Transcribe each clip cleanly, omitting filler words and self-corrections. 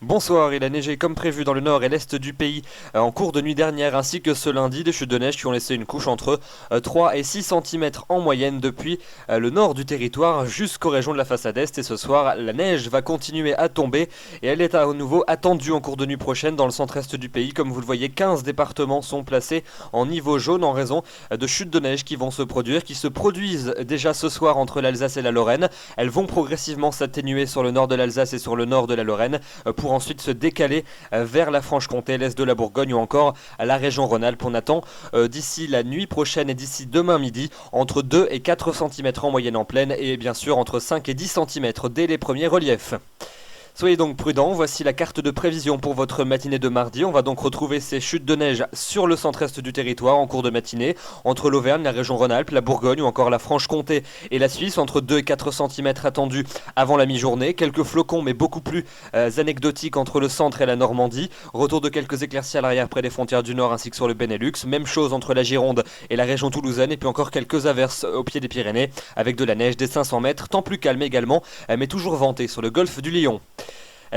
Bonsoir, il a neigé comme prévu dans le nord et l'est du pays en cours de nuit dernière ainsi que ce lundi, des chutes de neige qui ont laissé une couche entre 3 et 6 cm en moyenne depuis le nord du territoire jusqu'aux régions de la façade est. Et ce soir, la neige va continuer à tomber et elle est à nouveau attendue en cours de nuit prochaine dans le centre-est du pays. Comme vous le voyez, 15 départements sont placés en niveau jaune en raison de chutes de neige qui vont se produire, qui se produisent déjà ce soir entre l'Alsace et la Lorraine. Elles vont progressivement s'atténuer sur le nord de l'Alsace et sur le nord de la Lorraine pour ensuite se décaler vers la Franche-Comté, l'est de la Bourgogne ou encore la région Rhône-Alpes. On attend d'ici la nuit prochaine et d'ici demain midi entre 2 et 4 cm en moyenne en plaine et bien sûr entre 5 et 10 cm dès les premiers reliefs. Soyez donc prudents, voici la carte de prévision pour votre matinée de mardi. On va donc retrouver ces chutes de neige sur le centre-est du territoire en cours de matinée, entre l'Auvergne, la région Rhône-Alpes, la Bourgogne ou encore la Franche-Comté et la Suisse, entre 2 et 4 cm attendus avant la mi-journée. Quelques flocons mais beaucoup plus anecdotiques entre le centre et la Normandie. Retour de quelques éclaircies à l'arrière près des frontières du Nord ainsi que sur le Benelux. Même chose entre la Gironde et la région toulousaine et puis encore quelques averses au pied des Pyrénées avec de la neige des 500 mètres, temps plus calme également mais toujours venté sur le golfe du Lion.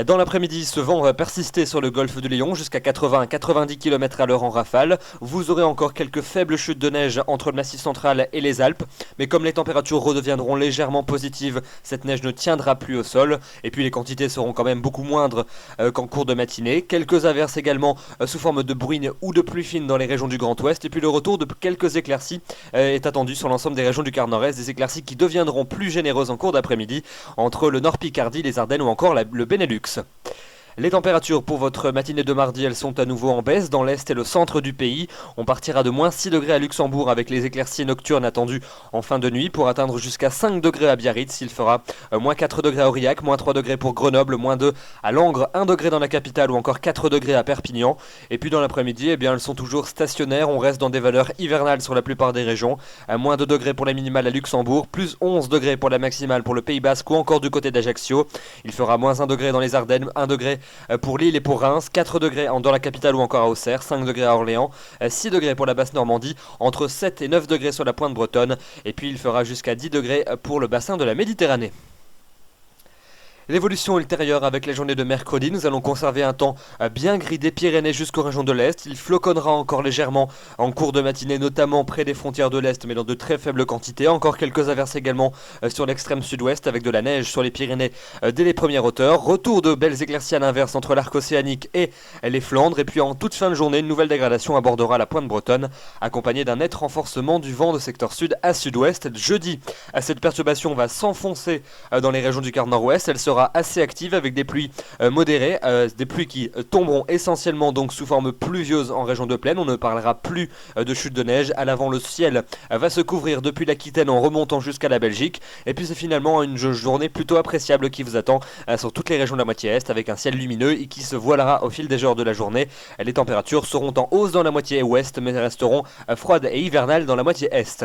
Dans l'après-midi, ce vent va persister sur le golfe du Lion jusqu'à 80 à 90 km à l'heure en rafale. Vous aurez encore quelques faibles chutes de neige entre le Massif central et les Alpes. Mais comme les températures redeviendront légèrement positives, cette neige ne tiendra plus au sol. Et puis les quantités seront quand même beaucoup moindres qu'en cours de matinée. Quelques averses également sous forme de bruine ou de pluie fine dans les régions du Grand Ouest. Et puis le retour de quelques éclaircies est attendu sur l'ensemble des régions du quart nord-est. Des éclaircies qui deviendront plus généreuses en cours d'après-midi entre le Nord Picardie, les Ardennes ou encore le Benelux. Les températures pour votre matinée de mardi, elles sont à nouveau en baisse dans l'est et le centre du pays. On partira de moins 6 degrés à Luxembourg avec les éclaircies nocturnes attendues en fin de nuit pour atteindre jusqu'à 5 degrés à Biarritz. Il fera moins 4 degrés à Aurillac, moins 3 degrés pour Grenoble, moins 2 à Langres, 1 degré dans la capitale ou encore 4 degrés à Perpignan. Et puis dans l'après-midi, eh bien, elles sont toujours stationnaires. On reste dans des valeurs hivernales sur la plupart des régions. Moins 2 degrés pour la minimale à Luxembourg, plus 11 degrés pour la maximale pour le Pays Basque ou encore du côté d'Ajaccio. Il fera moins 1 degré dans les Ardennes, 1 degré pour Lille et pour Reims, 4 degrés dans la capitale ou encore à Auxerre, 5 degrés à Orléans, 6 degrés pour la basse Normandie, entre 7 et 9 degrés sur la pointe bretonne, et puis il fera jusqu'à 10 degrés pour le bassin de la Méditerranée. L'évolution ultérieure avec la journée de mercredi, nous allons conserver un temps bien gris des Pyrénées jusqu'aux régions de l'Est. Il floconnera encore légèrement en cours de matinée, notamment près des frontières de l'Est, mais dans de très faibles quantités. Encore quelques averses également sur l'extrême sud-ouest avec de la neige sur les Pyrénées dès les premières hauteurs. Retour de belles éclaircies à l'inverse entre l'arc océanique et les Flandres. Et puis en toute fin de journée, une nouvelle dégradation abordera la pointe bretonne, accompagnée d'un net renforcement du vent de secteur sud à sud-ouest. Jeudi, cette perturbation va s'enfoncer dans les régions du quart nord-ouest. Elle sera assez active avec des pluies modérées, des pluies qui tomberont essentiellement donc sous forme pluvieuse en région de plaine. On ne parlera plus de chute de neige. À l'avant, le ciel va se couvrir depuis l'Aquitaine en remontant jusqu'à la Belgique. Et puis c'est finalement une journée plutôt appréciable qui vous attend sur toutes les régions de la moitié est avec un ciel lumineux et qui se voilera au fil des heures de la journée. Les températures seront en hausse dans la moitié ouest mais resteront froides et hivernales dans la moitié est.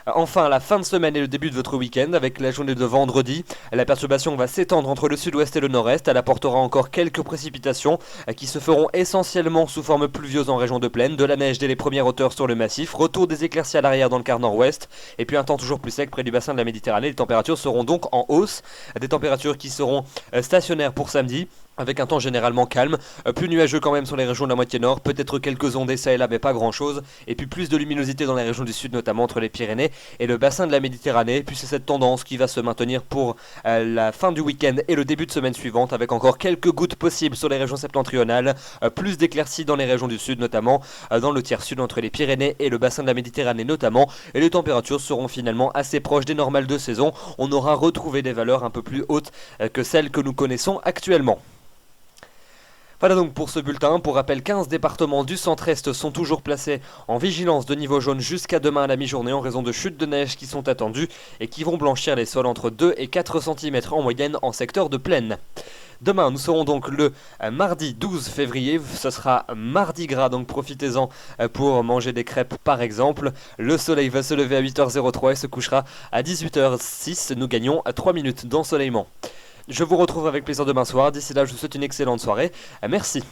Enfin, la fin de semaine et le début de votre week-end avec la journée de vendredi. La perturbation va s'étendre entre le sud-ouest et le nord-est. Elle apportera encore quelques précipitations qui se feront essentiellement sous forme pluvieuse en région de plaine. De la neige dès les premières hauteurs sur le massif. Retour des éclaircies à l'arrière dans le quart nord-ouest. Et puis un temps toujours plus sec près du bassin de la Méditerranée. Les températures seront donc en hausse. Des températures qui seront stationnaires pour samedi, avec un temps généralement calme, plus nuageux quand même sur les régions de la moitié nord, peut-être quelques ondées ça et là mais pas grand chose, et puis plus de luminosité dans les régions du sud, notamment entre les Pyrénées et le bassin de la Méditerranée. Puis c'est cette tendance qui va se maintenir pour la fin du week-end et le début de semaine suivante, avec encore quelques gouttes possibles sur les régions septentrionales, plus d'éclaircies dans les régions du sud, notamment dans le tiers sud entre les Pyrénées et le bassin de la Méditerranée notamment, et les températures seront finalement assez proches des normales de saison. On aura retrouvé des valeurs un peu plus hautes que celles que nous connaissons actuellement. Voilà donc pour ce bulletin. Pour rappel, 15 départements du centre-est sont toujours placés en vigilance de niveau jaune jusqu'à demain à la mi-journée en raison de chutes de neige qui sont attendues et qui vont blanchir les sols entre 2 et 4 cm en moyenne en secteur de plaine. Demain, nous serons donc le mardi 12 février, ce sera mardi gras, donc profitez-en pour manger des crêpes par exemple. Le soleil va se lever à 8h03 et se couchera à 18h06, nous gagnons 3 minutes d'ensoleillement. Je vous retrouve avec plaisir demain soir, d'ici là je vous souhaite une excellente soirée, merci.